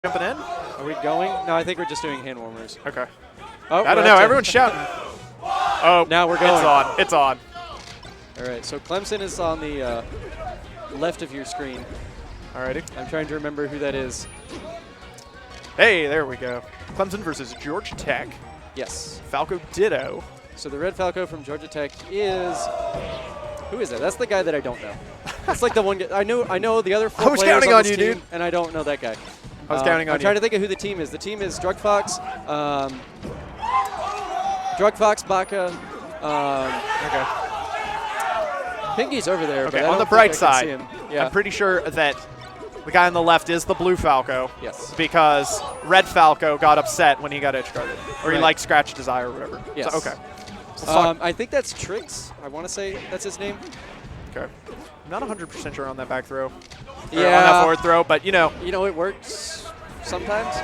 Jumping in? Are we going? No, I think we're just doing hand warmers. Okay. Oh, I don't know. Everyone's shouting. Oh, now we're going. It's on. It's on. All right. So Clemson is on the left of your screen. Alrighty. I'm trying to remember who that is. Hey, there we go. Clemson versus Georgia Tech. Yes. Falco Ditto. So the Red Falco from Georgia Tech is. Who is that? That's the guy that I don't know. That's like the one. I know the other four I was players counting on on this you, team, dude. and I don't know that guy. I was counting on you. I'm trying to think of who the team is. The team is Drug Fox, Baca. Okay. Pinky's over there. Okay. But On the bright side, yeah. I'm pretty sure that the guy on the left is the blue Falco. Yes. Because Red Falco got upset when he got edge guarded, or he Right. like scratched his eye or whatever. Yes. So, okay. I think that's Trix. I want to say that's his name. Okay. I'm not 100% sure on that back throw. Yeah. Or on that forward throw, but you know. You know, it works sometimes.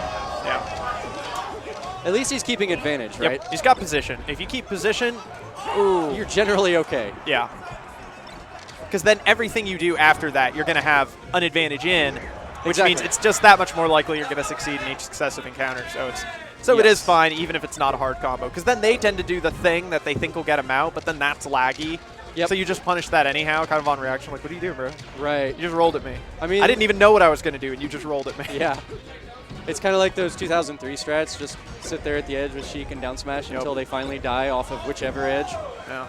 Yeah. At least he's keeping advantage, right? Yep. He's got position. If you keep position, You're generally okay. yeah. Because then everything you do after that, you're going to have an advantage in, which Exactly. means it's just that much more likely you're going to succeed in each successive encounter. So it is fine, even if it's not a hard combo. Because then they tend to do the thing that they think will get them out, but then that's laggy. Yep. So you just punish that anyhow, kind of on reaction. Like, what are you doing, bro? Right. You just rolled at me. I mean, I didn't even know what I was going to do, and you just rolled at me. Yeah. It's kind of like those 2003 strats. Just sit there at the edge with Sheik and down smash until they finally die off of whichever edge. Yeah.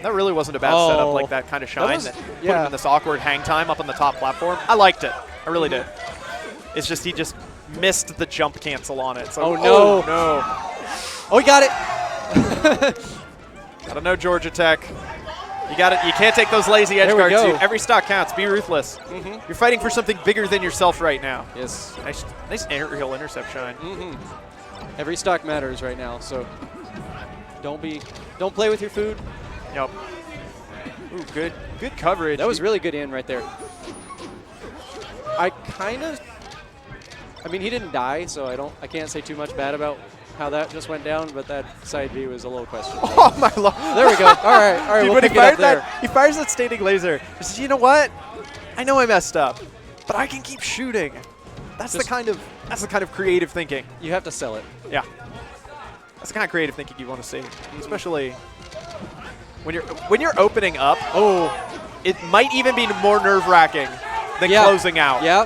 That really wasn't a bad setup, like that kind of shine that put him in this awkward hang time up on the top platform. I liked it. I really did. It's just he just missed the jump cancel on it. So, oh, no. No. Oh, he got it. I don't know, Georgia Tech. You got it. You can't take those lazy edge guards, dude. Every stock counts. Be ruthless. You're fighting for something bigger than yourself right now. Yes. Nice aerial intercept shine. Every stock matters right now, so don't play with your food. Yep. Ooh, good coverage. That was really good in right there. I mean, he didn't die, so I can't say too much bad about how that just went down, but that side B was a little questionable. Oh my lord! There we go. All right, Dude, we'll when pick it up there. He fires that standing laser. He says, "You know what? I know I messed up, but I can keep shooting." That's the kind of creative thinking. You have to sell it. Yeah. That's the kind of creative thinking you want to see, especially when you're opening up. Oh, it might even be more nerve-wracking than closing out. Yeah,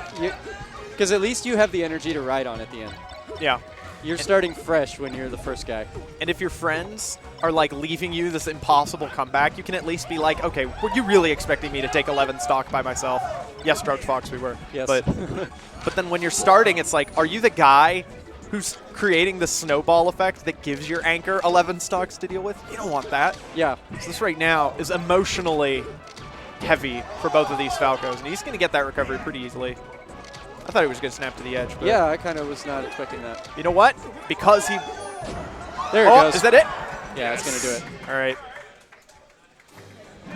because at least you have the energy to ride on at the end. Yeah. You're starting fresh when you're the first guy. And if your friends are like leaving you this impossible comeback, you can at least be like, okay, were you really expecting me to take 11 stock by myself? Yes, Drug Fox, we were. Yes. But then when you're starting, it's like, are you the guy who's creating the snowball effect that gives your anchor 11 stocks to deal with? You don't want that. Yeah. So this right now is emotionally heavy for both of these Falcos, and he's going to get that recovery pretty easily. I thought he was going to snap to the edge. But yeah, I kind of was not expecting that. You know what? Because he... There it goes. Is that it? Yeah, it's going to do it. All right.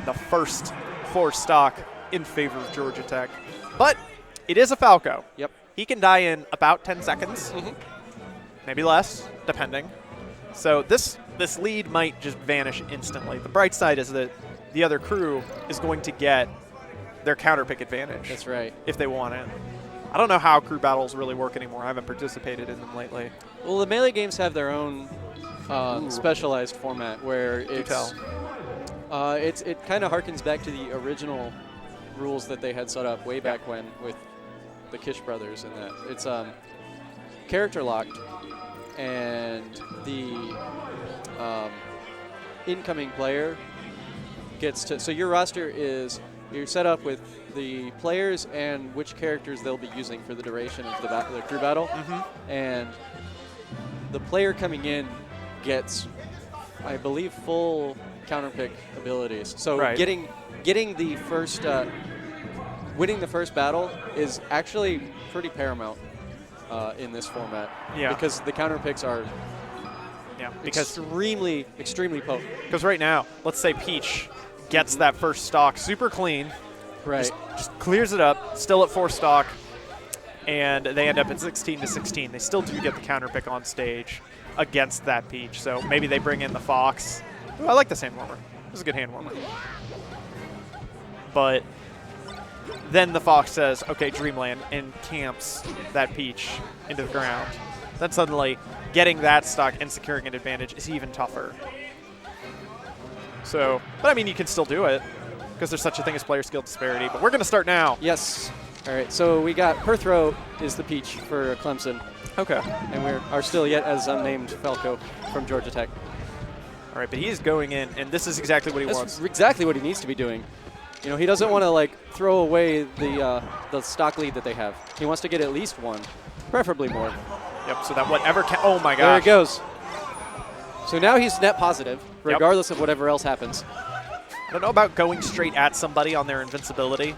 The first 4 stock in favor of Georgia Tech. But it is a Falco. Yep. He can die in about 10 seconds. Maybe less, depending. So this lead might just vanish instantly. The bright side is that the other crew is going to get their counter pick advantage. That's right. If they want it. I don't know how crew battles really work anymore. I haven't participated in them lately. Well, the Melee games have their own specialized format where it kind of harkens back to the original rules that they had set up way back when with the Kish brothers and that. It's character locked, and the incoming player gets to. So your roster is you're set up with the players and which characters they'll be using for the duration of the crew battle. And the player coming in gets, I believe, full counterpick abilities. So getting the first, winning the first battle is actually pretty paramount in this format. Yeah. Because the counterpicks are extremely potent. Because right now, let's say Peach gets that first stock super clean. Right. Just clears it up, still at 4 stock, and they end up at 16-16. They still do get the counter pick on stage against that Peach, so maybe they bring in the Fox. Ooh, I like this hand warmer. This is a good hand warmer. But then the Fox says, okay, Dreamland, and camps that Peach into the ground. Then suddenly, getting that stock and securing an advantage is even tougher. So, but I mean, you can still do it, because there's such a thing as player skill disparity. But we're going to start now. Yes. All right, so we got Perthrow is the Peach for Clemson. Okay. And we are still yet as unnamed Falco from Georgia Tech. All right, but he's going in, and this is exactly what he wants. That's exactly what he needs to be doing. You know, he doesn't want to like throw away the stock lead that they have. He wants to get at least one, preferably more. Yep. So that whatever. Oh my gosh. There it goes. So now he's net positive, regardless of whatever else happens. I don't know about going straight at somebody on their invincibility.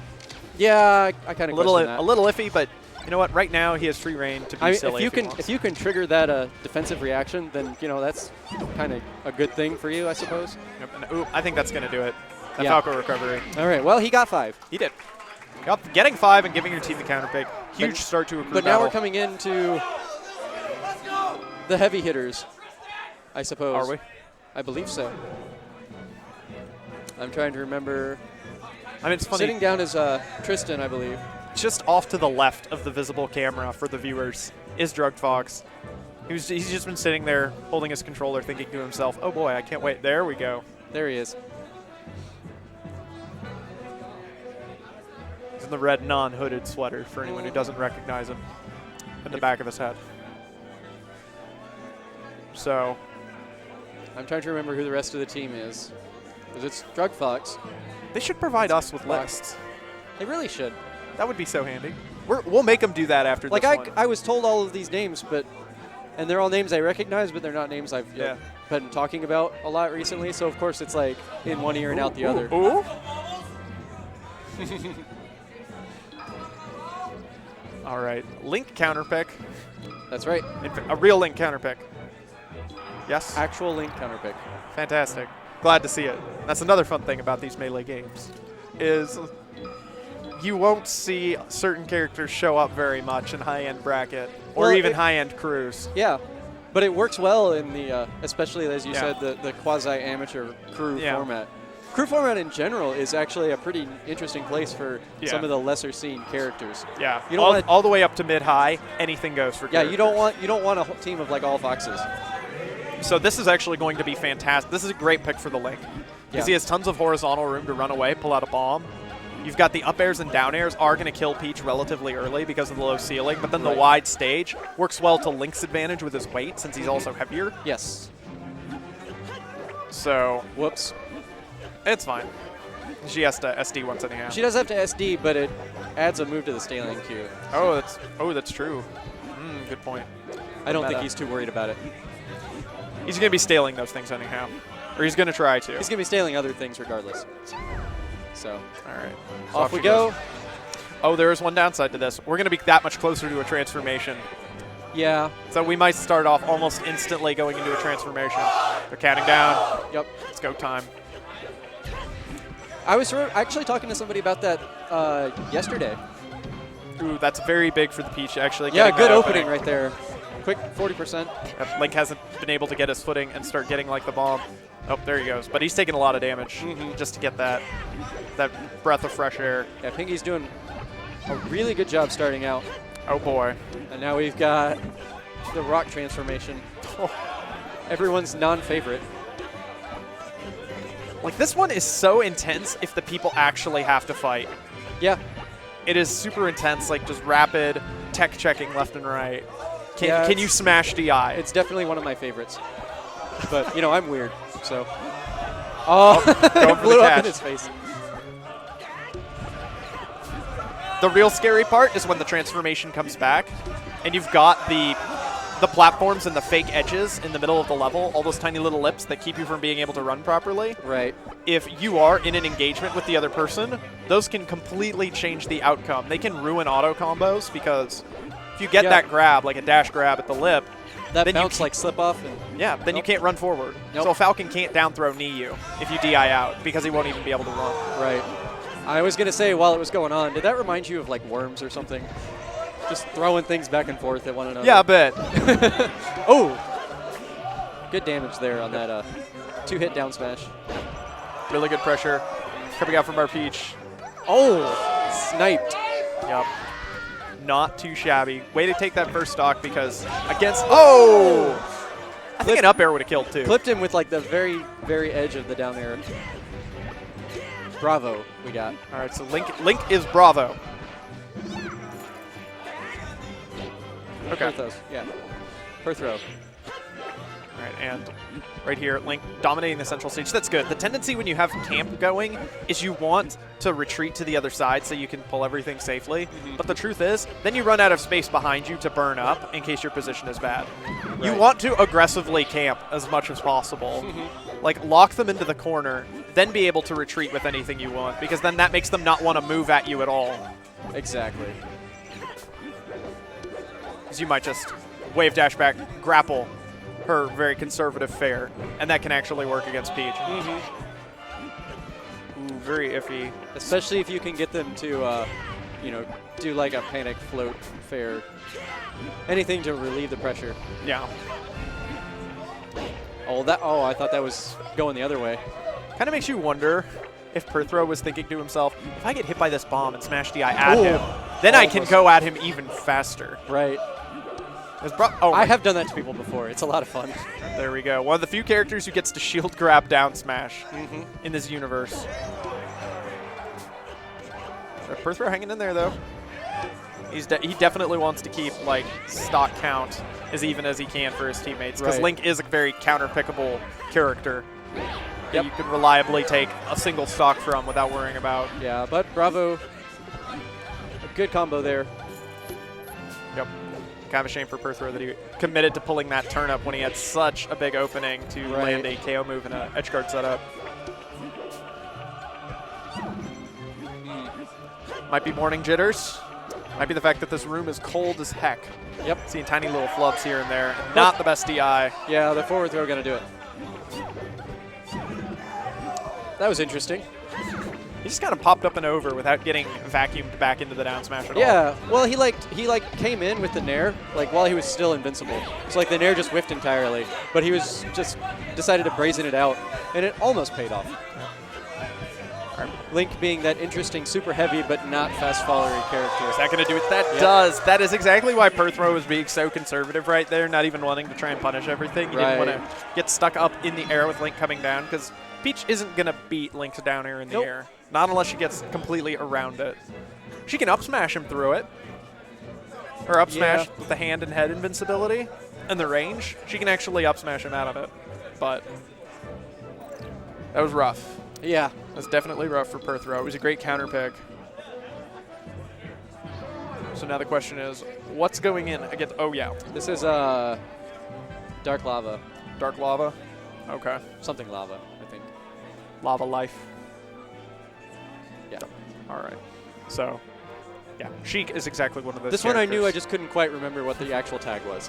Yeah, I kind of question that. A little iffy, but you know what? Right now he has free reign to be silly. If you can trigger that defensive reaction, then you know that's kind of a good thing for you, I suppose. Yep. And, ooh, I think that's going to do it. That Yeah. Falco recovery. All right. Well, he got 5. He did. Yep. Getting 5 and giving your team the counter pick. Huge start to a crew But now battle. we're coming into the heavy hitters, I suppose. Are we? I believe so. I'm trying to remember. I mean, it's funny. Sitting down is Tristan, I believe. Just off to the left of the visible camera for the viewers is Drugged Fox. He's just been sitting there holding his controller thinking to himself, oh boy, I can't wait. There we go. There he is. He's in the red non-hooded sweater for anyone who doesn't recognize him in the back of his head. So I'm trying to remember who the rest of the team is. Because it's Drug Fox. they should provide us with lists. They really should. That would be so handy. We'll make them do that after Like this one. I was told all of these names, and they're all names I recognize, but they're not names I've been talking about a lot recently. So of course it's like in one ear and out the other. Ooh. All right, Link counter pick. That's right. A real Link counter pick. Yes. Actual Link counter pick. Fantastic. Glad to see it. That's another fun thing about these Melee games, is you won't see certain characters show up very much in high-end bracket or even high-end crews. Yeah, but it works well in the, especially as you said, the quasi-amateur crew format. Crew format in general is actually a pretty interesting place for some of the lesser-seen characters. Yeah, you don't all the way up to mid-high, anything goes for characters. You don't want a whole team of like all foxes. So this is actually going to be fantastic. This is a great pick for the Link, because he has tons of horizontal room to run away, pull out a bomb. You've got the up airs and down airs are going to kill Peach relatively early because of the low ceiling, but then the wide stage works well to Link's advantage with his weight since he's also heavier. Yes. So whoops. It's fine. She has to SD once anyhow. She does have to SD, but it adds a move to the scaling queue. That's true. Good point. I don't think he's too worried about it. He's going to be staling those things anyhow. Or he's going to try to. He's going to be staling other things regardless. So, all right. Off we go. Oh, there is one downside to this. We're going to be that much closer to a transformation. Yeah. So we might start off almost instantly going into a transformation. They're counting down. Yep. It's go time. I was actually talking to somebody about that yesterday. Ooh, that's very big for the Peach, actually. Yeah, good opening right there. Quick 40%. Yep, Link hasn't been able to get his footing and start getting like the bomb. Oh, there he goes. But he's taking a lot of damage just to get that breath of fresh air. Yeah, Pinky's doing a really good job starting out. Oh, boy. And now we've got the rock transformation. Everyone's non-favorite. Like, this one is so intense if the people actually have to fight. Yeah. It is super intense, like just rapid tech checking left and right. Can you smash DI? It's definitely one of my favorites. But, you know, I'm weird, so. Oh, going for blew the up catch. in his face. The real scary part is when the transformation comes back and you've got the platforms and the fake edges in the middle of the level, all those tiny little lips that keep you from being able to run properly. Right. If you are in an engagement with the other person, those can completely change the outcome. They can ruin auto combos because if you get that grab, like a dash grab at the lip, that bounce like slip off. And then you can't run forward. So Falcon can't down throw knee you if you DI out because he won't even be able to run. Right. I was going to say while it was going on, did that remind you of like Worms or something? Just throwing things back and forth at one another. Yeah, a bit. Oh! Good damage there on that 2-hit down smash. Really good pressure coming out from our Peach. Oh! Sniped. Yep. Not too shabby. Way to take that first stock because against... Oh! I think an up air would have killed too. Clipped him with like the very, very edge of the down air. Bravo, we got. All right, so Link is Bravo. Okay. Per throws, yeah. Per throw. All right, and right here, Link dominating the central stage. That's good. The tendency when you have camp going is you want to retreat to the other side so you can pull everything safely. But the truth is, then you run out of space behind you to burn up in case your position is bad. Right. You want to aggressively camp as much as possible. Like, lock them into the corner, then be able to retreat with anything you want, because then that makes them not want to move at you at all. Exactly. Because you might just wave dash back, grapple her very conservative fair, and that can actually work against Peach. Ooh, very iffy. Especially if you can get them to, you know, do like a panic float fair. Anything to relieve the pressure. Yeah. Oh, I thought that was going the other way. Kind of makes you wonder if Perthrow was thinking to himself, if I get hit by this bomb and smash DI at him, then I can go at him even faster. Right. Oh, I have done that to people before. It's a lot of fun. There we go. One of the few characters who gets to shield grab down smash in this universe. Perthrow hanging in there, though. He definitely wants to keep like stock count as even as he can for his teammates, because Link is a very counter-pickable character that you can reliably take a single stock from without worrying about. Yeah, but Bravo, a good combo there. Yep. Kind of a shame for Perthrow that he committed to pulling that turn up when he had such a big opening to land a KO move in an edge guard setup. Might be morning jitters. Might be the fact that this room is cold as heck. Yep. Seeing tiny little flubs here and there. Not the best DI. Yeah, the forward throw going to do it. That was interesting. He just kind of popped up and over without getting vacuumed back into the down smash at all. Yeah, well, he came in with the nair like while he was still invincible. It's like the nair just whiffed entirely, but he was just decided to brazen it out, and it almost paid off. Link being that interesting, super heavy, but not fast followery character. Is that going to do it? That does. That is exactly why Perthrow was being so conservative right there, not even wanting to try and punish everything. He didn't want to get stuck up in the air with Link coming down, because Peach isn't going to beat Link's down air in the air. Not unless she gets completely around it. She can up smash him through it. Or up smash with the hand and head invincibility and the range. She can actually up smash him out of it. But that was rough. Yeah. That's definitely rough for Perthrow. It was a great counter pick. So now the question is, what's going in against... Oh, yeah. This is Dark Lava. Dark Lava? Okay. Something Lava, I think. Lava Life. Yeah. All right. So, yeah. Sheik is exactly one of those This characters. one I knew, I just couldn't quite remember what the actual tag was.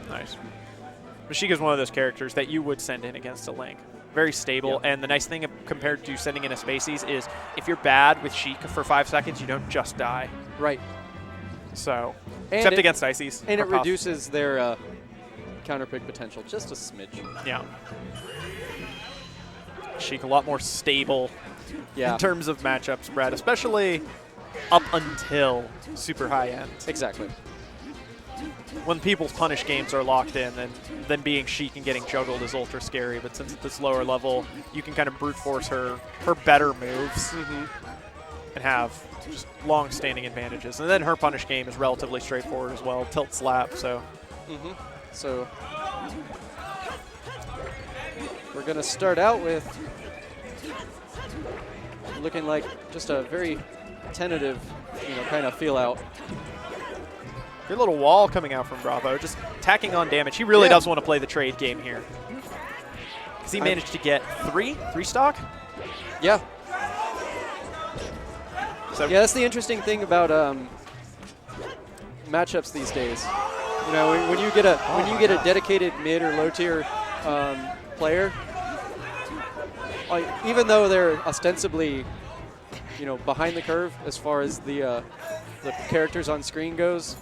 Nice. But Sheik is one of those characters that you would send in against a Link. Very stable, and the nice thing compared to sending in a Spacies is if you're bad with Sheik for 5 seconds, you don't just die. Right. So, except against Ices. And it reduces their counterpick potential just a smidge. Yeah. Sheik a lot more stable in terms of matchup spread, especially up until super high end. Exactly. When people's punish games are locked in, then being Sheik and getting juggled is ultra scary. But since at this lower level, you can kind of brute force her better moves and have just long-standing advantages. And then her punish game is relatively straightforward as well. Tilt slap, so. So we're going to start out with looking like just a very tentative, kind of feel out. Good little wall coming out from Bravo, just tacking on damage. He really does want to play the trade game here. Because he managed to get three stock? Yeah. So yeah, that's the interesting thing about matchups these days. When you get a dedicated mid or low tier player, even though they're ostensibly, behind the curve as far as the characters on screen goes,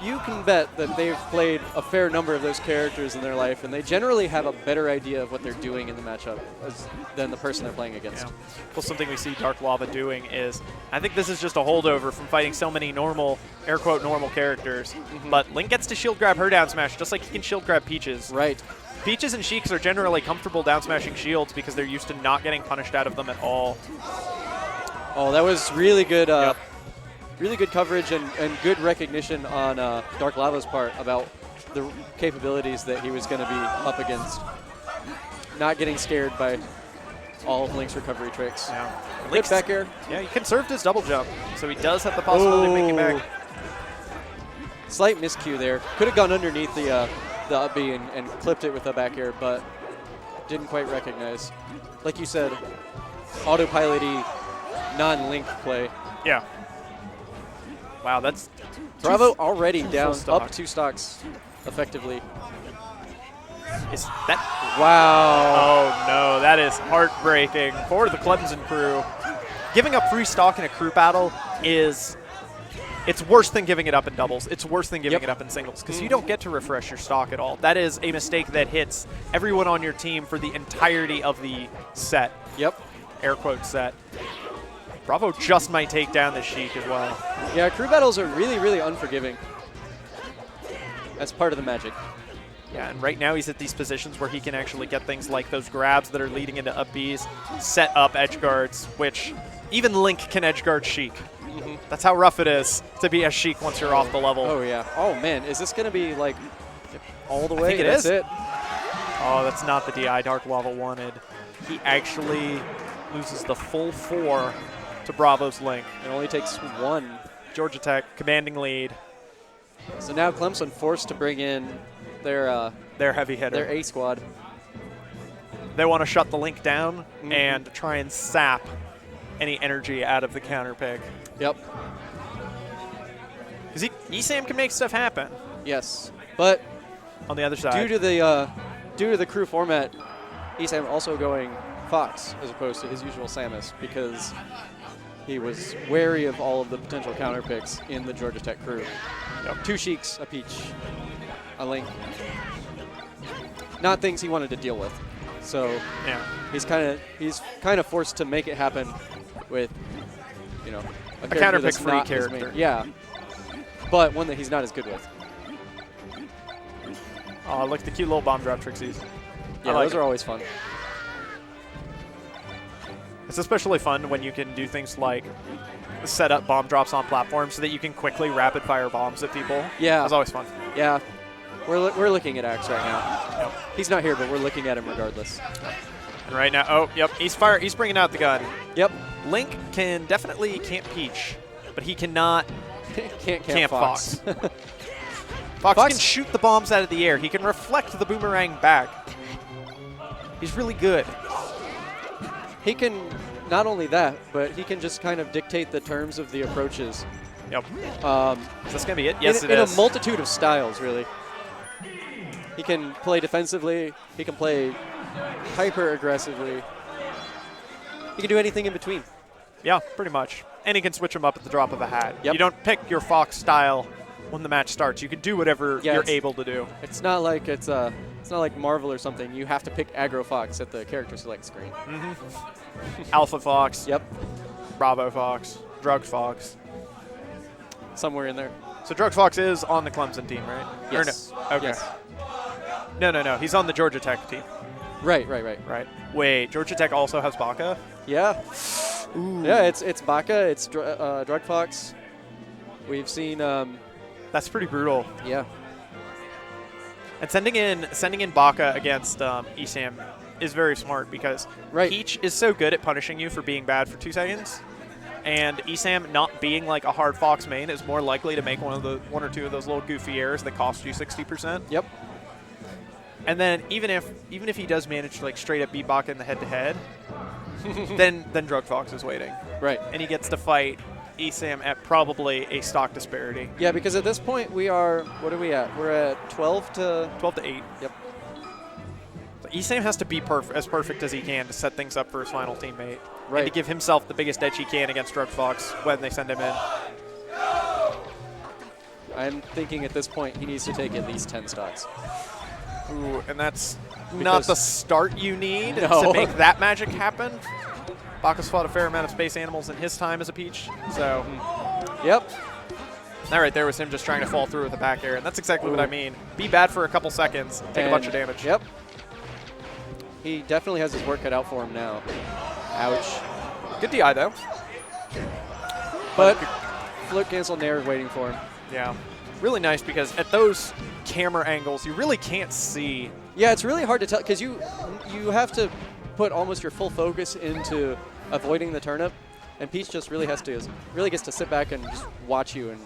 you can bet that they've played a fair number of those characters in their life, and they generally have a better idea of what they're doing in the matchup than the person they're playing against. Yeah. Well, something we see Dark Lava doing is, I think this is just a holdover from fighting so many normal, air quote, normal characters. But Link gets to shield grab her down smash, just like he can shield grab Peaches. Right. Peaches and Sheiks are generally comfortable down smashing shields because they're used to not getting punished out of them at all. Oh, that was really good. Yep. Really good coverage and good recognition on Dark Lava's part about the capabilities that he was going to be up against. Not getting scared by all of Link's recovery tricks. Yeah. Good back air. Yeah, he conserved his double jump, so he does have the possibility of making back. Slight miscue there. Could have gone underneath the up B and clipped it with a back air, but didn't quite recognize. Like you said, autopilot-y, non-Link play. Yeah. Wow, that's Bravo already down stock. up 2 stocks effectively. Is that? Wow. Oh no, that is heartbreaking for the Clemson crew. Giving up free stock in a crew battle it's worse than giving it up in doubles. It's worse than giving it up in singles because you don't get to refresh your stock at all. That is a mistake that hits everyone on your team for the entirety of the set. Yep. Air quote set. Bravo just might take down the Sheik as well. Yeah, crew battles are really, really unforgiving. That's part of the magic. Yeah, and right now he's at these positions where he can actually get things like those grabs that are leading into up Bs, set up edge guards, which even Link can edge guard Sheik. That's how rough it is to be a Sheik once you're off the level. Oh, yeah. Oh, man. Is this going to be, like, all the way? I think it That's is. it. Oh, that's not the DI Dark Lava wanted. He actually loses the full 4 to Bravo's Link. It only takes 1. Georgia Tech commanding lead. So now Clemson forced to bring in their heavy hitter. their A squad. They want to shut the Link down and try and sap any energy out of the counter pick. Yep. Because ESAM can make stuff happen. Yes, but On the other side, due to the crew format, ESAM also going Fox as opposed to his usual Samus because he was wary of all of the potential counter picks in the Georgia Tech crew. Yep. 2 Sheiks, a Peach, a Link. Not things he wanted to deal with. So yeah, he's kind of forced to make it happen with, you know, a counter pick that's free not his character. main. Yeah, but one that he's not as good with. oh, look at the cute little bomb drop tricksies. Yeah, I like those are always fun. It's especially fun when you can do things like set up bomb drops on platforms so that you can quickly rapid fire bombs at people. Yeah. That's always fun. Yeah, we're looking at Axe right now. Yep. He's not here, but we're looking at him regardless. And right now, oh, yep, he's bringing out the gun. Yep. Link can definitely camp Peach, but he cannot Can't camp Fox. Fox Fox can shoot the bombs out of the air. He can reflect the boomerang back. He's really good. He can not only that, but he can just kind of dictate the terms of the approaches. Yep. Is this going to be it? Yes, in it is. a multitude of styles, really. He can play defensively. He can play hyper aggressively. He can do anything in between. Yeah, pretty much. And he can switch them up at the drop of a hat. Yep. You don't pick your Fox style when the match starts. You can do whatever you're able to do. It's not like it's not like Marvel or something. You have to pick Aggro Fox at the character select screen. Alpha Fox, Yep, Bravo Fox, Drug Fox. somewhere in there. So Drug Fox is on the Clemson team, right? Yes. Or no? Okay. Yes. No. He's on the Georgia Tech team. Right. Right. Wait, Georgia Tech also has Baka? Yeah. Yeah, it's Baka, it's Drug Fox. We've seen, That's pretty brutal. yeah. And sending in Baka against ESAM is very smart because Peach is so good at punishing you for being bad for 2 seconds, and ESAM not being like a hard Fox main is more likely to make one or two of those little goofy errors that cost you 60%. Yep. And then even if he does manage to like straight up beat Baka in the head-to-head, then Drug Fox is waiting. Right. And he gets to fight ESAM at probably a stock disparity. Yeah, because at this point we are, what are we at? We're at 12 to 8. Yep. So ESAM has to be as perfect as he can to set things up for his final teammate. Right. And to give himself the biggest edge he can against Drug Fox when they send him in. I'm thinking at this point he needs to take at least 10 stocks. Ooh, and that's not the start you need No. to make that magic happen. Baka's fought a fair amount of space animals in his time as a Peach, so. Yep. That right there was him just trying to fall through with a back air, and that's exactly what I mean. Be bad for a couple seconds, take a bunch of damage. Yep. He definitely has his work cut out for him now. Ouch. Good DI, though. But float cancel nair waiting for him. Yeah. Really nice because at those camera angles, you really can't see. Yeah, it's really hard to tell because you have to put almost your full focus into avoiding the turnip, and Peach just really gets to sit back and just watch you and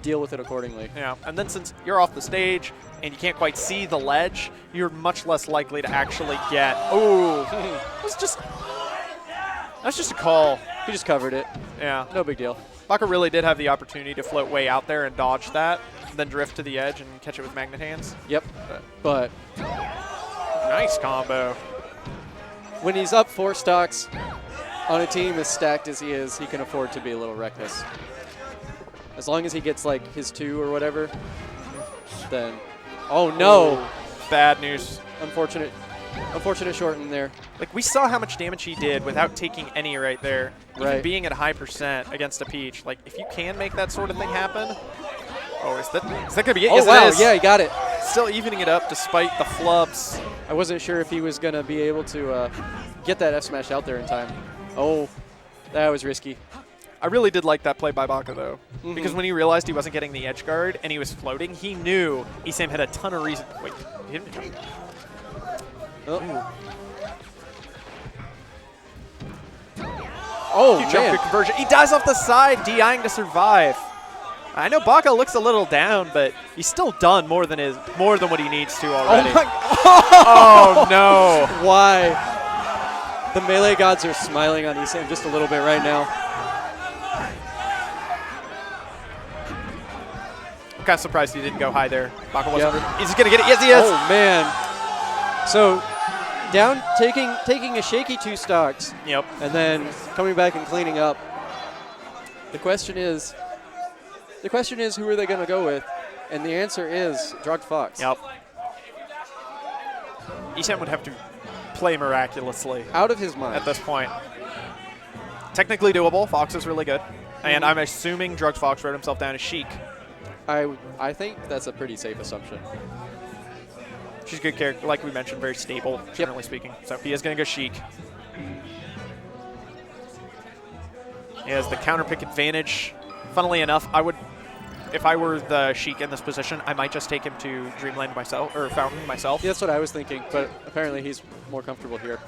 deal with it accordingly. Yeah, and then since you're off the stage and you can't quite see the ledge, you're much less likely to actually get. Oh, that's just a call. He just covered it. Yeah, No big deal. Baka really did have the opportunity to float way out there and dodge that, then drift to the edge and catch it with magnet hands. Yep. But nice combo. when he's up 4 stocks on a team as stacked as he is, he can afford to be a little reckless. As long as he gets like his 2 or whatever, then oh no! Ooh, bad news. Unfortunate short in there. Like, we saw how much damage he did without taking any right there. Even Right. being at a high percent against a Peach. Like, if you can make that sort of thing happen. Oh, is that going to be it? Oh Yes, wow, it is. yeah, he got it. Still evening it up despite the flubs. I wasn't sure if he was going to be able to get that F smash out there in time. Oh, that was risky. I really did like that play by Baka, though. Because when he realized he wasn't getting the edge guard and he was floating, he knew Isam had a ton of reason. Wait, he didn't jump. Oh, Huge jump man. kick conversion. He dies off the side, DIing to survive. I know Baka looks a little down, but he's still done more than what he needs to already. Oh, my Oh no! Why? The melee gods are smiling on Isam just a little bit right now. I'm kind of surprised he didn't go high there. Baka wasn't. Yep. Is he gonna get it? Yes, he is. Oh man. So down, taking a shaky 2 stocks, Yep. and then coming back and cleaning up. The question is, who are they going to go with? And the answer is Drugged Fox. Yep. Isam would have to play miraculously Out of his mind. at this point. Technically doable. Fox is really good. And I'm assuming Drugged Fox wrote himself down as Sheik. I think that's a pretty safe assumption. She's a good character, like we mentioned, very stable, generally speaking. So he is going to go Sheik. He has the counter pick advantage. Funnily enough, if I were the Sheik in this position, I might just take him to Dreamland myself, or Fountain myself. Yeah, that's what I was thinking, but apparently he's more comfortable here.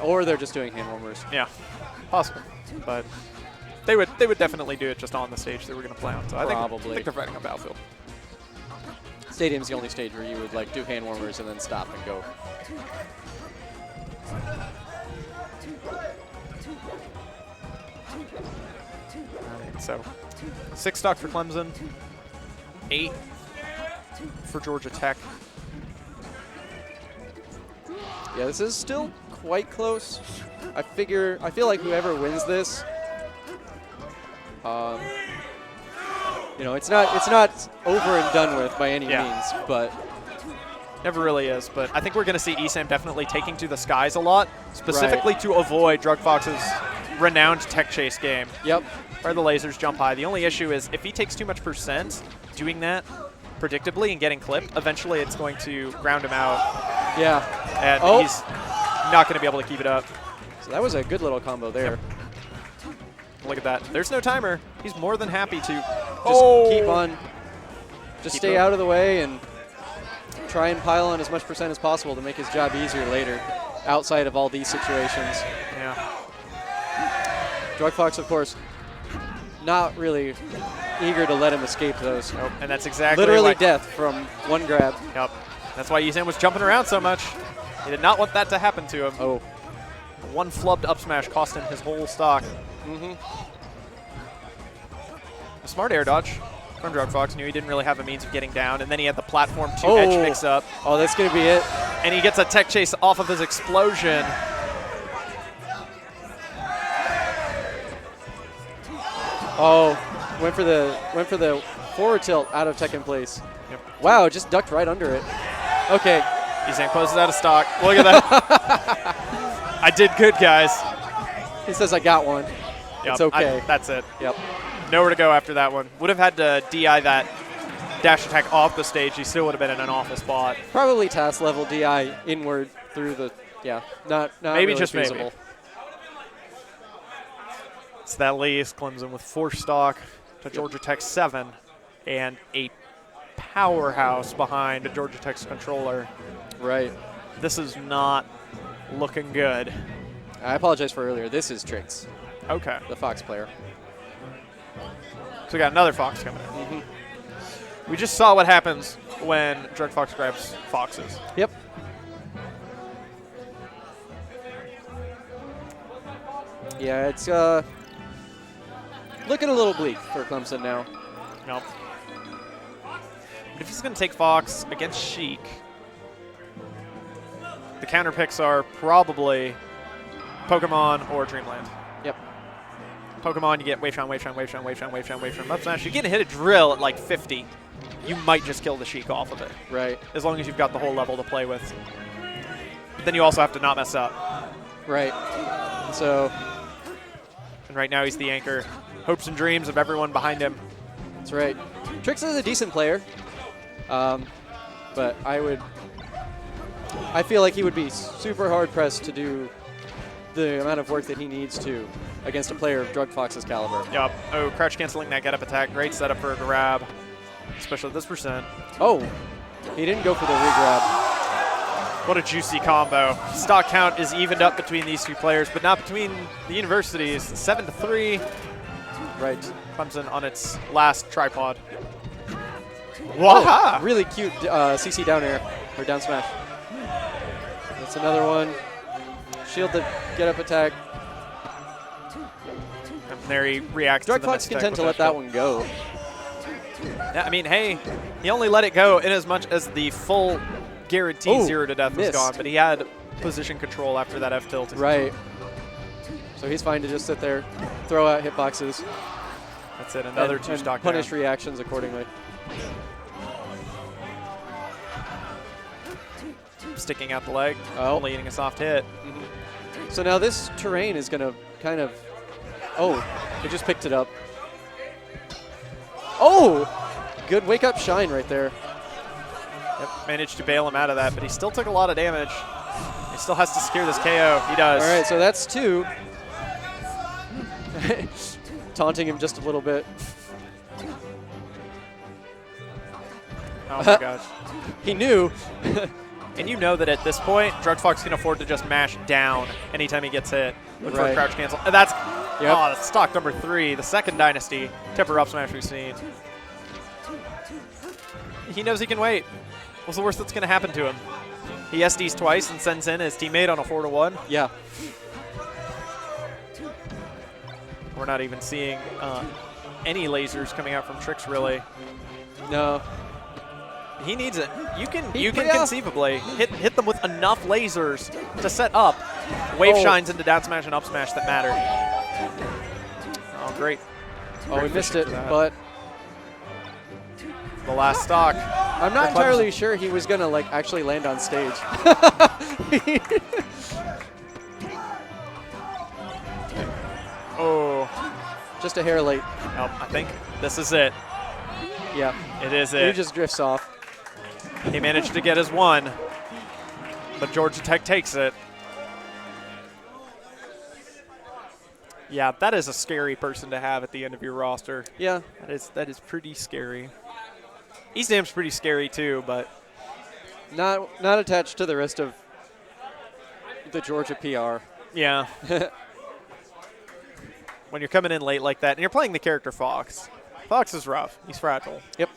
Or they're just doing hand warmers. Yeah, possible. But they would definitely do it just on the stage they were going to play on. So I think they're fighting on Battlefield. Stadium's the only stage where you would like do hand warmers and then stop and go. So 6 stock for Clemson, 8 for Georgia Tech. Yeah, this is still quite close. I feel like whoever wins this, you know, it's not over and done with by any means, but never really is. But I think we're going to see Isam definitely taking to the skies a lot, specifically to avoid Drugged Fox's renowned tech chase game. Yep. Where the lasers jump high. The only issue is if he takes too much percent doing that predictably and getting clipped, eventually it's going to ground him out. Yeah. And he's not going to be able to keep it up. So that was a good little combo there. Yep. Look at that. There's no timer. He's more than happy to just stay out of the way and try and pile on as much percent as possible to make his job easier later outside of all these situations. Yeah. Drugged Fox, of course, not really eager to let him escape those. Nope. And that's exactly literally death from one grab. Yep. That's why Isam was jumping around so much. He did not want that to happen to him. Oh. One flubbed up smash cost him his whole stock. A smart air dodge from Drugged Fox. Knew he didn't really have a means of getting down, and then he had the platform 2 edge mix up. Oh, that's going to be it. And he gets a tech chase off of his explosion. Oh, Went for the forward tilt out of tech in place. Yep. Wow, just ducked right under it. Okay. Ezan closes out of stock. Look at that. I did good, guys. He says I got one. Yep, It's okay. That's it. Yep. Nowhere to go after that one. Would have had to DI that dash attack off the stage. He still would have been in an awful spot. Probably task level DI inward through the, not maybe really just feasible. maybe. So that leaves Clemson with 4 stock to Georgia Tech 7 and a powerhouse behind Georgia Tech's controller. Right. This is not looking good. I apologize for earlier. This is Trix, Okay. the Fox player. So we got another Fox coming in. We just saw what happens when Drug Fox grabs Foxes. Yep. Yeah, it's looking a little bleak for Clemson now. Nope. But if he's going to take Fox against Sheik, the counter picks are probably Pokemon or Dreamland. Yep. Pokemon, you get Wave Shine, Wave Shine, Wave Shine, Wave Shine, Wave Shine, Wave Shine, Up Smash. You get a hit a drill at like 50. You might just kill the Sheik off of it. Right. As long as you've got the whole level to play with. But then you also have to not mess up. Right. So. And right now he's the anchor. Hopes and dreams of everyone behind him. That's right. Trix is a decent player. But I feel like he would be super hard pressed to do the amount of work that he needs to against a player of Drug Fox's caliber. Yup. Oh, crouch canceling that get up attack. Great setup for a grab, especially at this percent. Oh, he didn't go for the re-grab. What a juicy combo. Stock count is evened up between these two players, but not between the universities. 7-3. Right. Clemson on its last tripod. Waha! Oh, really cute CC down air, or down smash. That's another one. Shield the get up attack. And there he reacts Drug to the Fox mistake content with to let that one go. Yeah, I mean, hey, he only let it go in as much as the full guarantee 0 to death was gone, but he had position control after that F tilt. Right. So he's fine to just sit there, throw out hitboxes. That's it, another and 2 stock punish down. reactions accordingly. Sticking out the leg, only eating a soft hit. So now this terrain is going to kind of, it just picked it up. Oh, good wake up shine right there. Yep, managed to bail him out of that, but he still took a lot of damage. He still has to secure this KO. He does. All right, so that's 2. Taunting him just a little bit. Oh my gosh. He knew. And you know that at this point, Drug Fox can afford to just mash down anytime he gets hit. Look for a crouch cancel. And that's, that's stock number 3, the second Dynasty Temper up smash we've seen. He knows he can wait. What's the worst that's going to happen to him? He SDs twice and sends in his teammate on a 4-1. Yeah. We're not even seeing any lasers coming out from Trix, really. No. He needs it. You can conceivably hit them with enough lasers to set up wave shines into down smash and up smash that matter. Oh, great. Oh, we missed it, but the last stock. I'm not entirely sure he was gonna like actually land on stage. Oh, just a hair late. Nope, I think this is it. Yeah, it is it. He just drifts off. He managed to get his 1, but Georgia Tech takes it. Yeah, that is a scary person to have at the end of your roster. Yeah, that is pretty scary. Eastham's pretty scary too, but not attached to the rest of the Georgia PR. Yeah. When you're coming in late like that, and you're playing the character Fox. Fox is rough. He's fragile. Yep.